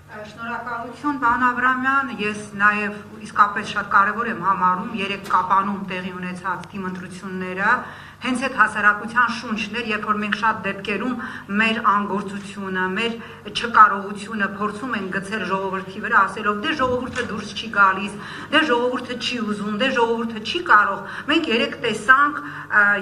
Շնորհակալություն, պարոն Աբրամյան, ես նաև իսկապես շատ կարևոր եմ համարում երեք կապանում տեղի ունեցած դիմընտրությունները, հենց այդ հասարակության շունչն էր, երբ որ մենք շատ դեպքերում մեր անգործությունը, մեր չկարողությունը փորձում ենք գցել ժողովրդի վրա, ասելով դե ժողովուրդը դուրս չի գալիս, դե ժողովուրդը չի ուզում, դե ժողովուրդը չի կարող։ Մենք երեք տեսանք,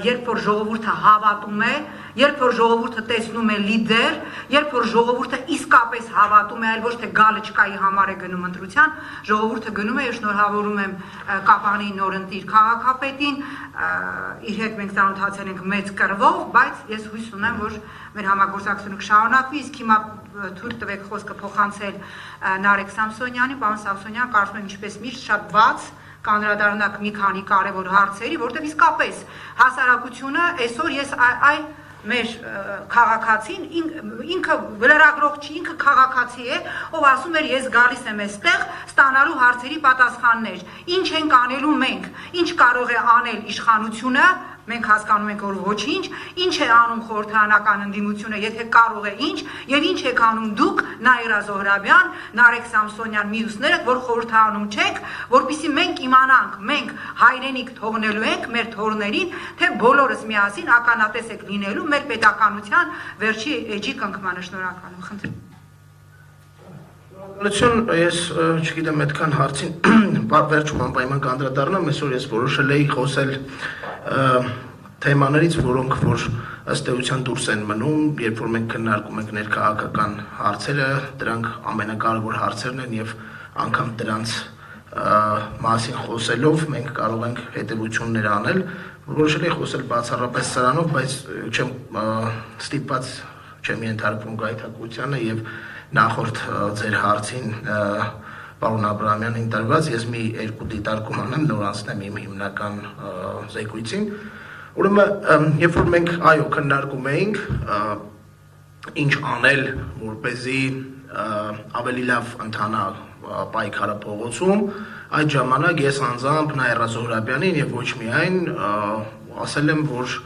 երբ որ ժողովուրդը հավատում է, երբ որ ժողովուրդը տեսնում է լիդեր, երբ որ ժողովուրդը իսկապես հավատում է, այլ ոչ թե գալչկայի համար է գնում ընտրության, ժողովուրդը գնում է, ես շնորհավորում եմ Կապանի նորընտիր քաղաքապետին, իր հետ մենք ծանոթացել ենք մեծ կռվով, բայց ես հույս ունեմ, որ մեր համագործակցությունը կշարունակվի, իսկ հիմա թույլ տվեք խոսքը փոխանցել Նարեկ Սամսոնյանին, պարոն Սամսոնյան, կարծում եմ ինչպես միշտ շատ բաց կանդրադառնաք մի քանի կարևոր հարցերի, որտեղ իսկապես հասարակությունը այսօր ես այլ մեր քաղաքացին ինքը լրագրող չի, ինքը քաղաքացի է, ով ասում էր ես գալիս եմ այստեղ ստանալու հարցերի պատասխաններ, ինչ ենք անելու մենք, ինչ կարող է անել իշխանությունը, մենք հասկանում ենք, որ ոչինչ, ինչ է անում խորհրդարանական ընդդիմությունը, եթե կարող է ինչ, եւ ինչ եք անում դուք, Նաիրա Զոհրաբյան, Նարեկ Սամսոնյան, մյուսները, որ խորհրդարանում չեք, որպեսզի մենք իմանանք, մենք հայրենիք թողնելու ենք մեր թորներին, թե բոլորս միասին ականատես եք լինելու մեր պետականության վերջի էջի կնքմանը, շնորհակալ եմ, խնդրեմ։ Ես չգիտեմ այդքան հարցին վերջում անպայման կանդրադառնամ, այսօր ես որոշել էի խոսել թեմաներից, որոնք որ ըստ էության դուրս են մնում, երբ որ մենք քննարկում ենք ներքաղաքական հարցերը, դրանք ամենակարևոր հարցերն են եւ անգամ դրանց մասին խոսելով մենք կարող ենք հետեւություններ անել, որոշել էի խոսել բացառապես սրանով, բայց չեմ ստիպված չեմ ենթարկվում գայթակղությանը եւ նախորդ ձեր հարցին պարոն Աբրամյանին տրված ես մի երկու դիտարկում անեմ, նոր անցնեմ իմ հիմնական զեկույցին։ Ուրեմն, երբ որ մենք այո քննարկում էինք ինչ անել, որպեսզի ավելի լավ ընթանա պայքարը փողոցում, այդ ժամանակ ես անձամբ Նաիրա Զոհրաբյանին եւ ոչ միայն ասել եմ, որ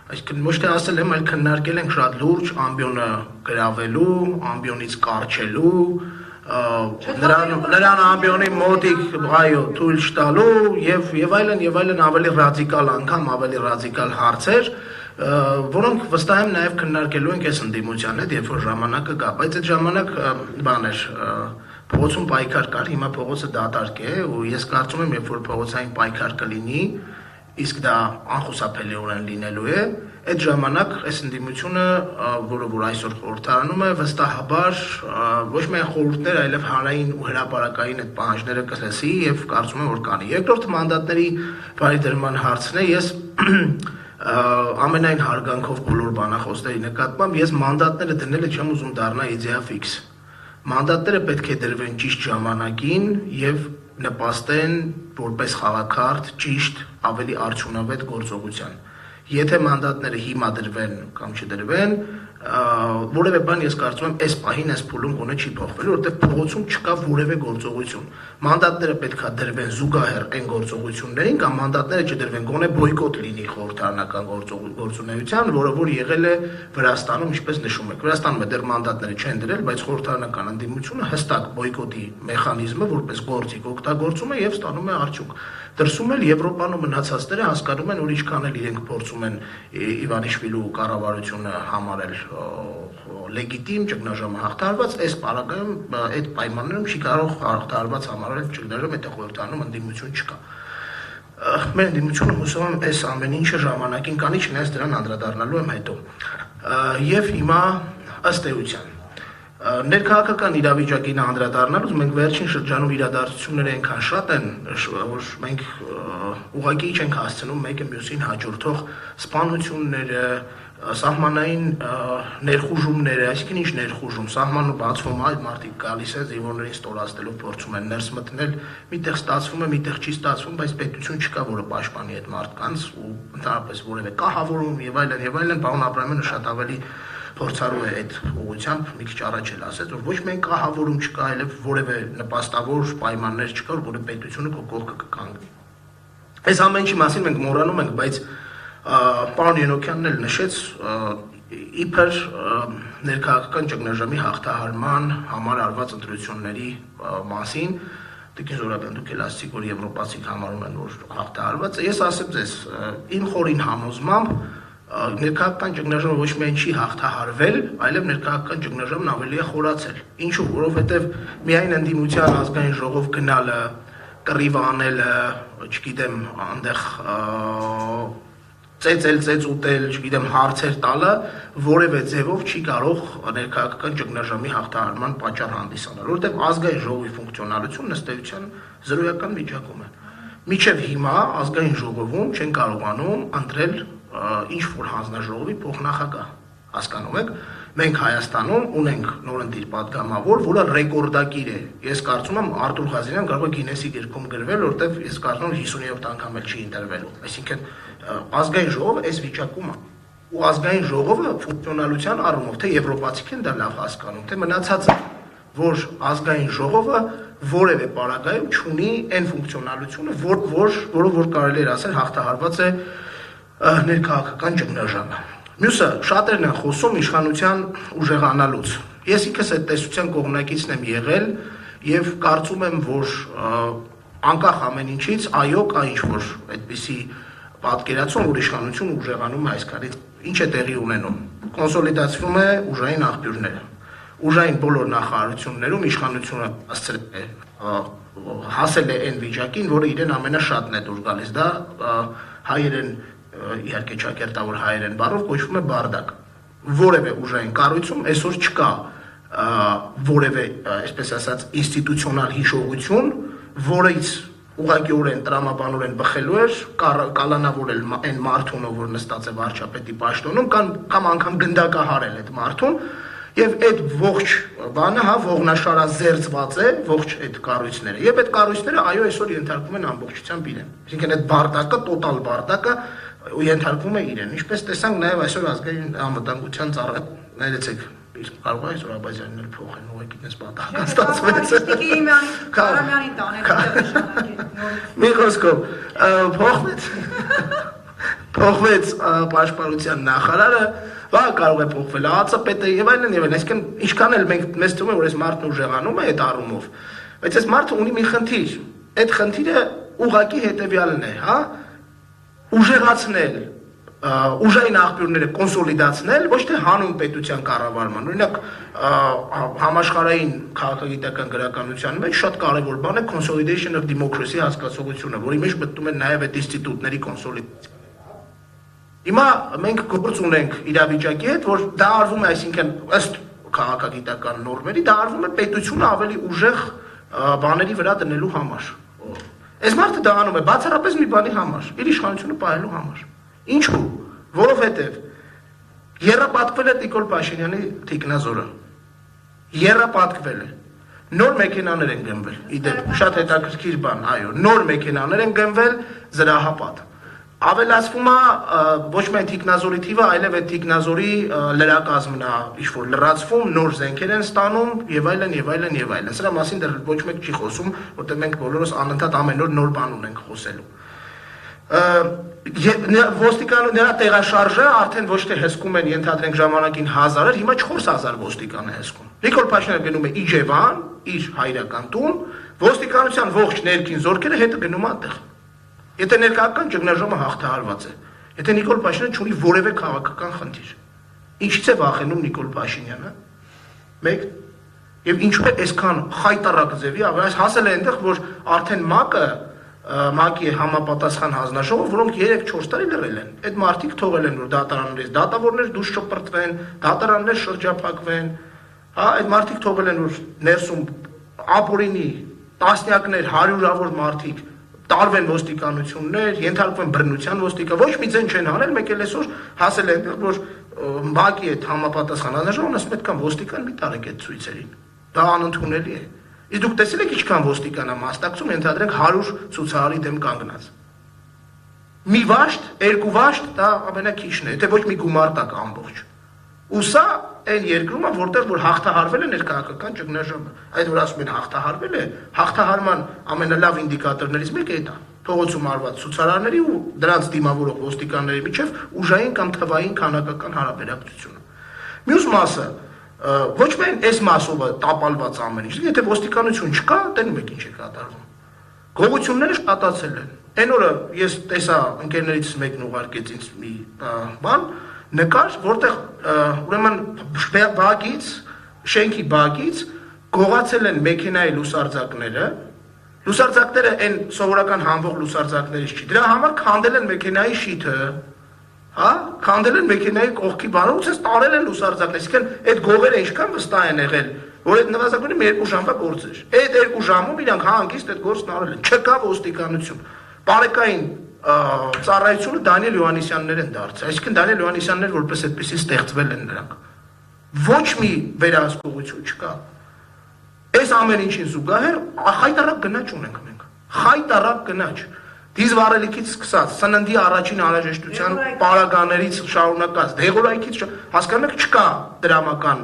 այսինքն ոչ թե ասել եմ, այլ քննարկել ենք շատ լուրջ ամբիոնը գրավելու, ամբիոնից կարճելու, նրան ամբիոնի մոտիկ այո թույլ չտալու եւ այլն ավելի ռադիկալ անգամ ավելի ռադիկալ հարցեր, որոնք վստահ եմ նաեւ քննարկելու ենք այս ընդդիմության հետ, երբ որ ժամանակը գա, բայց այդ ժամանակ բան էր փողոցում պայքար կար, հիմա փողոցը դատարկ է ու ես կարծում եմ, երբ որ փողոցային պայքար կլինի, իսկ դա անխուսափելիորեն լինելու է, այդ ժամանակ այս ընդդիմությունը, որը որ այսօր խորհրդարանում է, վստահաբար ոչ միայն խորհուրդներ, այլև հանրային ու հրապարակային այդ պահանջները կլսի եւ կարծում եմ, որ կանի։ Երկրորդ մանդատների բարիդրման հարցն է, ես ամենայն հարգանքով բոլոր բանախոսների նկատմամբ ես մանդատները դնելը չեմ ուզում դառնա իդեա ֆիքս։ Մանդատները պետք է դրվեն ճիշտ ժամանակին եւ նպաստեն որպես խաղաքարտ ճիշտ ավելի արդյունավետ գործողության։ Եթե մանդատները հիմա դրվեն կամ չդրվեն, որևէ բան ես կարծում եմ այս պահին այս փուլում գոնե չի փոխվելու, որովհետև փողոցում չկա որևէ գործողություն։ Մանդատները պետքա դրվեն զուգահեռ այն գործողություններին կամ մանդատները չդրվեն, գոնե բոյկոտ լինի խորհրդարանական գործունեության, որը որ եղել է Վրաստանում, ինչպես նշում եք։ Վրաստանում դեռ մանդատները չեն դրել, բայց խորհրդարանական ընդդիմությունը հստակ բոյկոտի մեխանիզմը որպես գործիք օգտագործում է եւ ստանում է արդյունք։ Դրսում էլ Եվրոպանում մնացածները հասկանում են, որ ինչքան էլ իրենք փորձում են Իվանիշվիլու կառավարությունը համարել լեգիտիմ, ճգնաժամը հաղթարված, այս պարագայում այդ պայմաններում չի կարող հաղթարված համարել ճգնաժամ, այդ խորհրդարանում ընդդիմություն չկա։ Մեր ընդդիմությունը հուսով եմ այս ամեն ինչը ժամանակին կանի, չնայած դրան անդրադառնալու եմ հետո։ Եվ հիմա ըստ էության ներքաղաքական իրավիճակին անդրադառնալուց մենք վերջին շրջանում իրադարձությունները այնքան շատ են, որ մենք ուղղակի չենք հասցնում մեկը մյուսին հաջորդող սպանությունները, սահմանային ներխուժումները, այսինքն ինչ ներխուժում, սահմանը բացվում, այլ մարդիկ գալիս են զինվորներին ստորացնելով փորձում են ներս մտնել, միտեղ ստացվում է, միտեղ չի ստացվում, բայց պետություն չկա, որը պաշտպանի այդ մարդկանց ու ընդհանրապես որևէ կահավորում եւ այլն, պարոն Աբրամյանը շատ ավելի փորձառու է այդ ուղղությամբ մի քիչ առաջ էլ ասեց, որ ոչ միայն կահավորում չկա, այլև որևէ նպաստավոր պայմաններ չկա, որ պետությունը քո կողքը կկանգնի։ Այս ամեն ինչի մասին մենք մոռանում ենք, բայց պարոն Ենոքյանն էլ նշեց, իբր ներքաղաքական ճգնաժամի հաղթահարման համար արված ընտրությունների մասին Տիկին Զորաբյան դուք էլ ասացիք, որ եվրոպացիք համարում են, որ հաղթահարված է։ Ես ասեմ ձեզ, իմ խորին համոզմամբ ներքաղաքական ճգնաժամը ոչ միայն չի հաղթահարվել, այլև ներքաղաքական ճգնաժամն ավելի է խորացել։ Ինչու՞, որովհետև միայն ընդդիմության ազգային ժողով գնալը, կռիվ անելը, չգիտեմ, այնտեղ ծեծ ուտել, չգիտեմ, հարցեր տալը որևէ ձևով չի կարող ներքաղաքական ճգնաժամի հաղթահարման պատճառ հանդիսանալ, որովհետև ազգային ժողովի ֆունկցիոնալությունն ըստ էության զրոյական վիճակում է։ Մինչև հիմա ազգային ժողովում չեն կարողանում ընտրել ինչ-որ հանձնաժողովի փոխնախագահ, հասկանում եք։ Մենք Հայաստանում ունենք նորընտիր պատգամավոր, որը ռեկորդակիր է։ Ես կարծում եմ Արտուր Ղազարյան կարող է Գինեսի գրքում գրվել, որտեղ ես կարծում եմ 57 անգամ էլ չի ընտրվելու։ Այսինքն ազգային ժողովը այս վիճակում է։ Ու ազգային ժողովը ֆունկցիոնալության առումով թե եվրոպացիք են դա լավ հասկանում, թե մնացածը, որ ազգային ժողովը որևէ պարագայում չունի այն ֆունկցիոնալությունը, որը կարելի է ասել հաղթահարված է ներքաղաքական ճգնաժամը։ Մյուսը շատերն են խոսում իշխանության ուժեղանալուց։ Ես ինքս այդ տեսության կողմնակիցն եմ եղել եւ կարծում եմ, որ անկախ ամեն ինչից, այո, կա ինչ-որ այդպիսի պատկերացում, որ իշխանությունը ուժեղանում է այսքանից։ Ինչ է տեղի ունենում։ Կոնսոլիդացվում է ուժային աղբյուրները։ Ուժային բոլոր նախարարություններում իշխանությունը հասել է այն վիճակին, որը իրեն ամենաշատն է դուր գալիս։ Դա հայերեն իհարկե ճակերտավոր հայերեն բառով կոչվում է բարդակ։ Որևէ ուժային կառույցում այսօր չկա որևէ, այսպես ասած, ինստիտուցիոնալ հիշողություն, որից ուղղակիորեն տրամաբանորեն բխելու էր, կալանավորել այն մարդուն, որ նստած է վարչապետի պաշտոնում, կամ անգամ գնդակահարել այդ մարդուն, եւ այդ ողջ բանը, ողնաշարազերծված է ողջ այդ կառույցները։ Եվ այդ կառույցները այո այսօր ենթարկվում են ամբողջությամբ իրեն։ Այսինքն այդ բարդակը, տոտալ բարդակը ենթարկվում է իրեն։ Ինչպես տեսանք նաև այսօր ազգային անվտանգության ծառայ, ներեցեք, կարող է այսօր Աբազյանին էլ փոխեն, ուղղակի դες պատահական ստացվեց։ Կարամյանին տանել, մի խոսքով, փոխվեց պաշտպանության նախարարը, վա կարող է փոխվել ԱԱԾ-պետը եւ այլն եւ այլն, այսինքն ինչքան էլ մեզ թվում է, որ այս մարդն ուժեղանում է այդ առումով, բայց այս մարդը ունի մի խնդիր, այդ խնդիրը ուղղակի հետեւյալն է, հա, ուժեղացնել ուժային աղբյուրները կոնսոլիդացնել, ոչ թե հանուն պետության կառավարման։ Օրինակ համաշխարհային քաղաքագիտական գրականության մեջ շատ կարևոր բան է consolidation of democracy հասկացողությունը, որի մեջ մտնում է նաև այդ ինստիտուտների կոնսոլիդացիա։ Հիմա մենք գործ ունենք իրավիճակի հետ, որ դա արվում է, այսինքն ըստ քաղաքագիտական նորմերի, դա արվում է պետությունը ավելի ուժեղ բաների վրա դնելու համար։ Այս մարդը դա անում է բացառապես մի բանի համար, իր իշխանությունը պահելու համար։ Ինչու՞, որովհետև եռապատկվել է Նիկոլ Փաշինյանի թիկնազորը։ Եռապատկվել է։ Նոր մեքենաներ են գնվել։ Իդեպ շատ հետաքրքիր բան, այո, նոր մեքենաներ են գնվել զրահապատ։ Ավելացվում է ոչ միայն թիկնազորի թիվը, այլև այդ թիկնազորի լրակազմն է ինչ-որ լրացվում, նոր զենքեր են ստանում եւ այլն եւ այլն եւ այլն։ Սրա մասին դեռ ոչ մեկ չի խոսում, որտեղ մենք բոլորս անընդհատ ամեն օր նոր բան ունենք խոսելու։ Ոստիկանու տեղաշարժը արդեն ոչ թե հսկում են ենթադրենք ժամանակին 1000-եր, հիմա 4000 ոստիկան է հսկում։ Նիկոլ Փաշինյանը գնում է Իջևան, իր հայրական տուն, ոստիկանության ողջ ներքին զորքերը հետը գնում է այդտեղ։ Եթե ներքաղաքական ճգնաժամը հաղթահարված է, եթե Նիկոլ Փաշինյանը չունի որևէ քաղաքական խնդիր, ինչից է վախենում Նիկոլ Փաշինյանը։ Մեկ եւ ինչու է այսքան խայտարակ ձևի, հասել է այնտեղ, որ արդեն ՄԱԿ-ի համապատասխան հանձնաժողով, որոնք 3-4 տարի լռել են։ Այդ մարդիկ թողել են, որ դատարաններից դատավորներ դուրս շպրտվեն, դատարաններ շրջափակվեն, հա, այդ մարդիկ թողել են, որ ներսում ապօրինի տասնյակներ, հարյուրավոր մարդիկ տարվեն ոստիկանություններ, ենթարկվեն բռնության ոստիկան, ոչ մի ձեն չեն անել, մեկ էլ այսօր հասել է այնտեղ, որ ՄԱԿ-ի հետ համապատասխան հանձնաժողովն ասում է, այդքան ոստիկան մի տարեք այդ ցույցերին։ Դա անընդունելի է։ Իսկ դուք տեսել եք ինչքան ոստիկան է մասնակցում, ենթադրենք 100 ցուցարարի դեմ կանգնած։ Մի վաշտ, երկու վաշտ, դա ամենաքիչն է, եթե ոչ մի գումար տակ ամբողջ։ Ու սա այն երկրում է, որտեղ որ հաղթահարվել է ներքաղաքական ճգնաժամը։ Այդ որ ասում են հաղթահարվել է, հաղթահարման ամենալավ ինդիկատորներից մեկը դա է։ փողոցում արված ցուցարարների ու դրանց դիմավորող ոստիկանների միջև ուժային կամ թվային քանակական հարաբերակցությունը։ Մյուս մասը ոչ միայն այս մասով է տապալված ամեն ինչ, եթե ոստիկանություն չկա, տենում եք ինչ է կատարվում։ Գողությունները շատացել են։ Այն օրը ես տեսա ընկերներից մեկն ուղարկեց ինձ մի բան, նկար, որտեղ ուրեմն բակից, շենքի բակից գողացել են մեքենայի լուսարձակները, լուսարձակները այն սովորական հանվող լուսարձակներից չի։ Դրա համար քանդել են մեքենայի շիթը, հա, քանդել են մեքենայի կողքի բանը, ու ցես տարել են լուսարձակները, այսինքն այդ գողերը ինչքան վստահ են եղել, որ այդ նվազագույնը 2 ժամվա գործ էր։ Այդ 2 ժամում իրանք հանգիստ այդ գործն արել են։ Չկա ոստիկանություն։ Բարեկային ծառայությունը Դանիել Հովհաննիսյաններ են դարձել, այսինքն Դանիել Հովհաննիսյաններ որպես այդպեսի ստեղծվել են նրանք։ Ոչ մի վերահսկողություն չկա։ Այս ամեն ինչին զուգահեռ խայտարակ գնաճ ունենք մենք։ Խայտարակ գնաճ։ Դիզվառելիքից սկսած, սննդի առաջին անհրաժեշտության պարագաներից շարունակած, դեղորայքից հասկանում եք չկա դրամական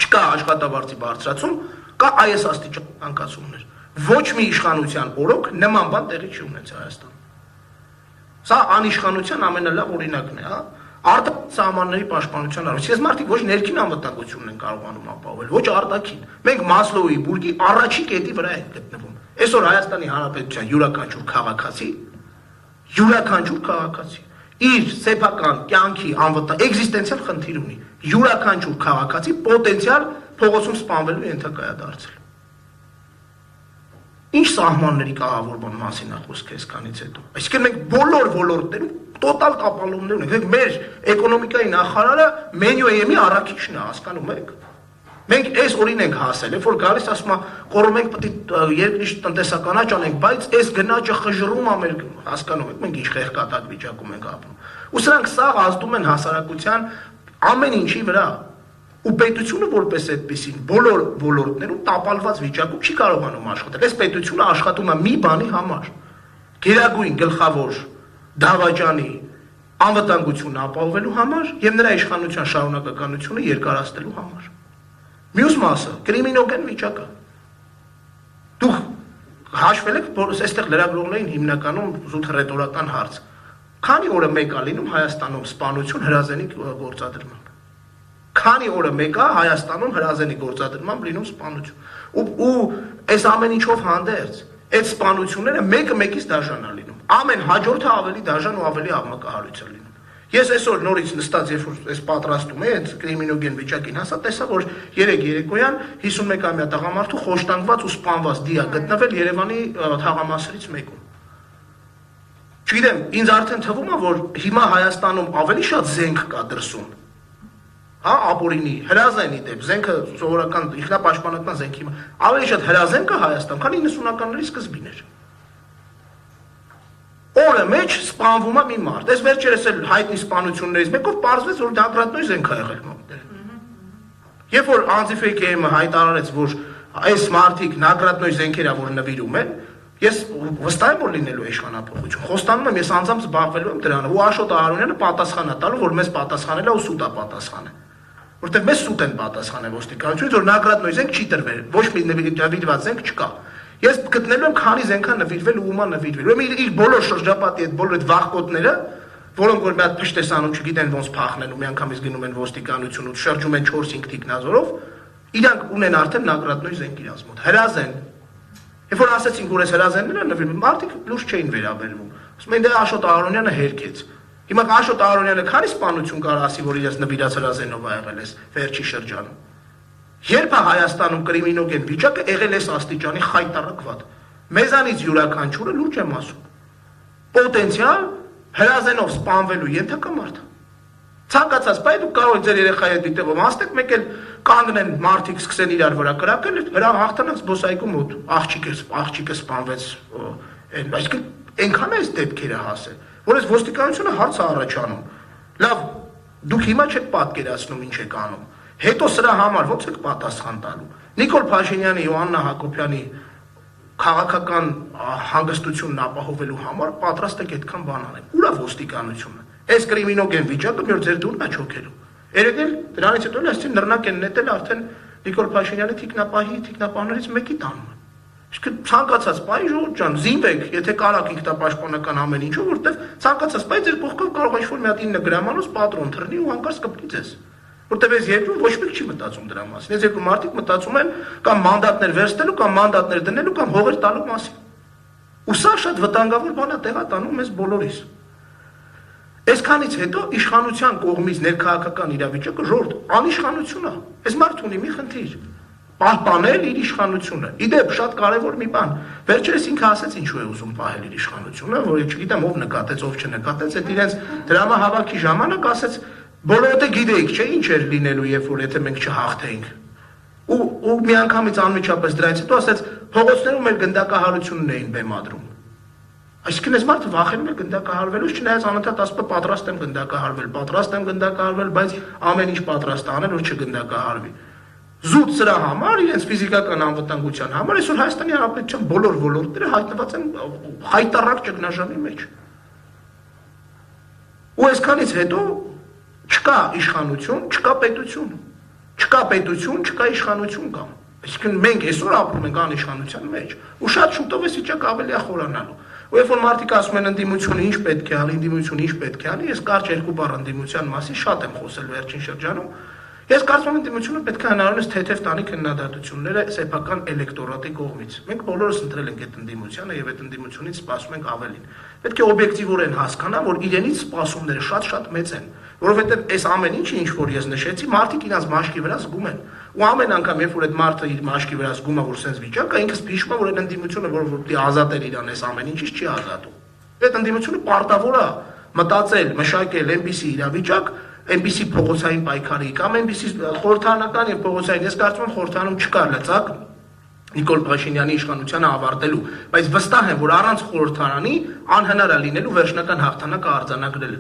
չկա աշխատավարձի բարձրացում, կա այս աստիճան անկացումներ։ Ոչ մի իշխանության օրոք նման բան տեղի չի ունեցել Հայաստանում։ Սա անիշխանության ամենալավ օրինակն է, հա։ Արտաքին սահմանների պաշտպանության առումով։ Ես մարդիկ ոչ ներքին անվտանգությունն են կարողանում ապահովել, ոչ արտաքին։ Մենք Մասլոուի բուրգի առաջի կետի վրա ենք գտնվում։ Այսօր Հայաստանի Հանրապետության յուրաքանչյուր քաղաքացի իր սեփական կյանքի էգզիստենցիալ խնդիր ունի։ Յուրաքանչյուր քաղաքացի պոտենցիալ փողոցում սպանվելու ենթակա է դարձել։ Ինչ սահմանների կահավորման մասին է խոսքը այսքանից հետո։ Այսինքն մենք բոլոր ոլորտներում տոտալ տապալումներ ունենք։ Մեր էկոնոմիկայի նախարարը մենյուի առաքիչն է, հասկանում եք։ Մենք այս օրին ենք հասել, որ գալիս ասում է, «Խորում ենք պետք է երկրի տնտեսական աճ անենք, բայց այս գնաճը խժռում է մեր», հասկանում եք, մենք ինչ խեղկատակ վիճակում ենք ապրում։ Ու սրանք սաղ ազդում են հասարակության ամեն ինչի վրա։ Ու պետությունը որպես այդպեսին բոլոր ոլորտներում տապալված վիճակում չի կարողանում աշխատել։ Այս պետությունը աշխատում է մի բանի համար՝ գերագույն գլխավոր դավաճանի անվտանգությունը ապահովելու համար եւ նրա իշխանության շարունակականությունը երկարացնելու համար։ Մյուս մասը կրիմինոգեն վիճակը։ Դուք հաշվել եք, որ այստեղ լրագրողներին հիմնականում զուտ ռետորական հարց։ Քանի օրը մեկ է լինում Հայաստանում սպանություն հրազենի գործադրմամբ։ Քանի օրը մեկ է Հայաստանում հրազենի գործադրմամբ լինում սպանություն։ Ու այս ամեն ինչով հանդերձ այդ սպանությունները մեկը մեկից դաժան է լինում։ Ամեն հաջորդը ավելի դաժան ու ավելի աղմկահարույց է լինում։ Ես այսօր նորից նստած երբ որ այս պատրաստում եմ այդ կրիմինոգեն վիճակին հասա, տեսա որ 3 երեկոյան 51-ամյա տղամարդու խոշտանգված ու սպանված դիա գտնվել Երևանի թաղամասերից մեկում։ Չգիտեմ, ինձ արդեն թվում է, որ հիմա Հայաստանում ավելի շատ զենք կա դրսում։ Հա, ապօրինի, հրազենի դեպ, զենքը սովորական ինքնապաշտպանական զենքի ավելի շատ հրազեն կա Հայաստանում, քան 90-ականների սկզբին էր։ Օրը մեջ սպանվում է մի մարդ։ Այս վերջերս էլ հայտնի սպանություններից մեկով պարզվեց, որ դակրատնոյ զենք է եղել մոտել։ Երբ որ Անտիֆեյկեյը հայտարարեց, որ այս մարդիկ նակրատնոյ զենքեր ա, որ նվիրում են, ես վստահ եմ, որ լինելու է իշխանապողություն։ Խոստանում եմ, ես անձամբ զբաղվելու եմ դրանով, ու Աշոտ Արոնյանը պատասխան է տալու, որ մեզ պատասխանել է ու սուտ է պատասխանել։ Որտեղ մեզ սուտ են պատասխանել ոստիկանությունից, որ նակրատնոյ զենք չի տրվել, ոչ մի նվիրված զենք չկա։ Ես գտնելու եմ քանի զենքա նվիրվել ու ումա նվիրվել։ Ուրեմն իր բոլոր շրջապատի այդ բոլոր այդ վախկոտները, որոնք որ մի հատ փշտեսանում չգիտեն ոնց փախնեն ու միանգամից գնում են ոստիկանություն ու շրջում են 4-5 տիկնազորով, իրանք ունեն արդեն նակրատնոյ զենք իրաց մոտ։ Հրազեն։ Երբ որ ասացինք, որ այս հրազենները նվիրվում, մարդիկ լուրջ չէին վերաբերվում։ Ասում են դե Աշոտ Արոնյանը հերքեց։ Հիմա Աշոտ Արոնյանը քանի սպանություն կարող ասի, որ իրաց նվիրած հրազենով ա եղել էս վերջի շրջանում։ Երբ է Հայաստանում կրիմինոգեն վիճակը եղել էս աստիճանի խայտարակված։ Մեզանից յուրաքանչյուրը լուրջ եմ ասում։ Պոտենցիալ հրազենով սպանվելու ենթակա մարդ։ Ցանկացած բայ դուք կարող եք ձեր երեխայի հետ դիտելով հաստեք, մեկ էլ կանգնեն մարդիկ սկսեն իրար վրա կրակել, հրա հաղթանակ զբոսայգու մոտ աղջիկը սպանվեց, այսինքն այնքան է այս դեպքերը հասել, որ այս ոստիկանությունը հարց է առաջանում։ Լավ, դուք հիմա չեք պատկերացնում ինչ եք անում։ Հետո սրա համար ո՞նց եք պատասխան տալու։ Նիկոլ Փաշինյանի, Յոհաննա Հակոբյանի քաղաքական հանգստությունն ապահովելու համար պատրաստ եք այդքան բան անել։ Ուր է ոստիկանությունը։ Այս կրիմինոգեն վիճակը մի օր ձեր դուրն է չոքելու։ Երեք էլ դրանից հետո էլ ասեցին նռնակ են նետել արդեն Նիկոլ Փաշինյանի թիկնապահներից մեկի տանում։ Իսկ ցանկացած պահի ժողովուրդ ջան, զինվեք, եթե կարաք ինքնապաշտպանական ամեն ինչը, որտեվ ցանկացած պահի ձեր կողքով կարող է ինչ-որ մի հատ 9 գրամանոց պատրոն թռնի ու հանկարծ կպնի ձեզ։ Որտեվ այս երկրում ոչ մեկ չի մտածում դրա մասին։ Այս երկրում մարդիկ մտածում են կամ մանդատներ վերցնելու, կամ մանդատներ դնելու, կամ հողեր տալու մասին։ Ու սա շատ վտանգավոր բան է տեղատանում մեզ բոլորիս։ Այսքանից հետո իշխանության կողմից ներքաղաքական իրավիճակը ժողովուրդ անիշխանություն է։ Այս մարդը ունի մի խնդիր՝ պահպանել իր իշխանությունը։ Իդեպ շատ կարևոր մի բան։ Վերջերս ինքը ասաց ինչու է ուզում պահել իր իշխանությունը, որ չգիտեմ ով նկատեց, ով չնկատեց, այդ իրենց դրամահավաքի ժամանակ ասաց բոլորը գիտեիք, չէ՞, ինչ էր լինելու, երբ որ եթե մենք չհաղթեինք։ Ու միանգամից անմիջապես դրանից հետո ասաց փողոցներում մեր գնդակահարությունն էին բեմադրում։ Այսինքն այս մարդը վախենում է գնդակահարվելուց, չնայած անընդհատ ասում է պատրաստ եմ գնդակահարվել, բայց ամեն ինչ պատրաստ է անել, որ չգնդակահարվի։ Զուտ սրա համար, իրենց ֆիզիկական անվտանգության համար այսօր Հայաստանի Հանրապետության բոլոր ոլորտները հայտնված են հայտարարակ ճգնաժամի մեջ։ Ու այսքանից հետո չկա իշխանություն, չկա պետություն, չկա իշխանություն կամ։ Այսինքն մենք այսօր ապրում ենք անիշխանության մեջ, ու շատ շուտով այս վիճակը ավելի է խորանալու։ Ու երբ որ մարդիկ ասում են ընդդիմությունը ինչ պետք է անի, ընդդիմությունը ինչ պետք է անի, ես կարճ երկու բառ ընդդիմության մասին շատ եմ խոսել վերջին շրջանում։ Ես կարծում եմ ընդդիմությունը պետք է հնարավորինս թեթև տանի քննադատությունները սեփական էլեկտորատի կողմից։ Մենք բոլորս ընտրել ենք այդ ընդդիմությանը եւ այդ ընդդիմությունից սպասում ենք ավելին։ Պետք է օբյեկտիվորեն հասկանա, որ իրենից սպասումները շատ մեծ են, որովհետեւ այս ամեն ինչը ինչ որ ես նշեցի, մարդիկ իրաց մաշկի վրա զգում են։ Ու ամեն անգամ երբ որ այդ մարդը իր մաշկի վրա զգում է, որ sense վիճակ է, ինքս հիշում է, որ այդ ընդդիմությունը, որ պիտի ազատել իրան այս ամեն ինչից, չի ազատում։ Այդ ընդդիմությունը պարտավոր է մտածել, մշակել այնպիսի իրավիճակ, այնպիսի փողոցային պայքարի կամ այնպիսի խորհրդարանական եւ փողոցային, ես կարծում եմ խորհրդանում չկար լծակ Նիկոլ Փաշինյանի իշխանությանը ավարտելու, բայց վստահ եմ, որ առանց խորհրդարանի անհնար է լինելու վերջնական հաղթանակը արձանագրել։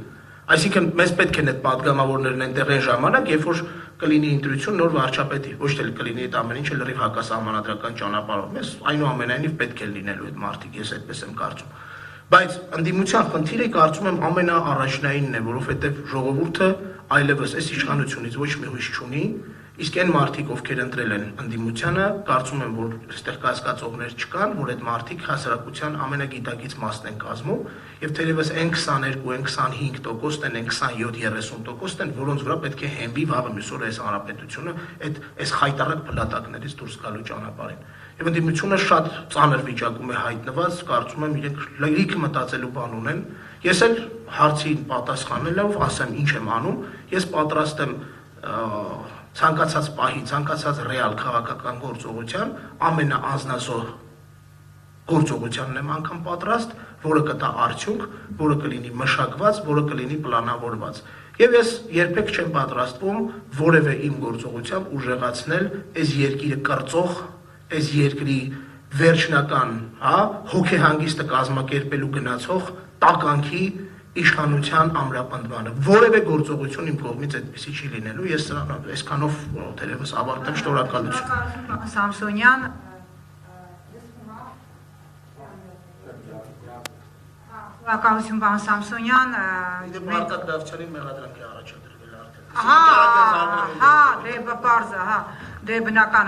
Այսինքն մեզ պետք են այդ падգամավորներն այնտեղ այն ժամանակ, երբ որ կլինի ընտրություն նոր վարչապետի, ոչ թե կլինի այդ ամեն ինչը լրիվ հակասահմանադրական ճանապարհով։ Մեզ այնուամենայնիվ պետք է լինելու այդ մարդիկ, ես այդպես եմ կարծում։ Բայց ընդդիմության խնդիրը կարծում եմ ամենաառաջնայինն է, որովհետև ժողովուրդը այլևս այս իշխանությունից ոչ մի հույս չունի, իսկ այն մարդիկ, ովքեր ընտրել են ընդդիմությանը, կարծում եմ, որ այստեղ կասկածողներ չկան, որ այդ մարդիկ հասարակության ամենագիտակից մասն են կազմում, եւ թերևս այն 22, այն 25%-ն են, այն 27-30%-ն են, որոնց վրա պետք է հենվի վաղը մյուս օրը այս հանրապետությունը այս խայտառակ փլատակներից դուրս գալու ճանապարհին։ Եվ ընդդիմությունը շատ ծանր վիճակում է հայտնված, կարծում եմ իրենք լրիվ մտածելու բան ունեն։ Ես էլ հարցին պատասխանելով ասեմ ինչ եմ անում, ես պատրաստ եմ ցանկացած պահի, ցանկացած ռեալ քաղաքական գործողության ամենաանձնազոհ գործողությանն եմ անգամ պատրաստ, որը կտա արդյունք, որը կլինի մշակված, որը կլինի պլանավորված։ Եվ ես երբեք չեմ պատրաստվում որևէ իմ գործողությամբ ուժեղացնել այս երկիրը կրծող, այս երկրի վերջնական, հոգեհանգիստը կազմակերպելու գնացող տականքի իշխանության ամրապնդմանը։ Որևէ գործողություն իմ կողմից այդպեսի չի լինելու, ես սրանով այսքանով թերևս ավարտեմ, շնորհակալություն։ Սամսոնյան Շնորհակալություն պարոն Սամսոնյան։ Իդեպ Մարտակ Դավթյանին մեղադրանք է առաջադրվել արդեն։ Դե բարձր, դե բնական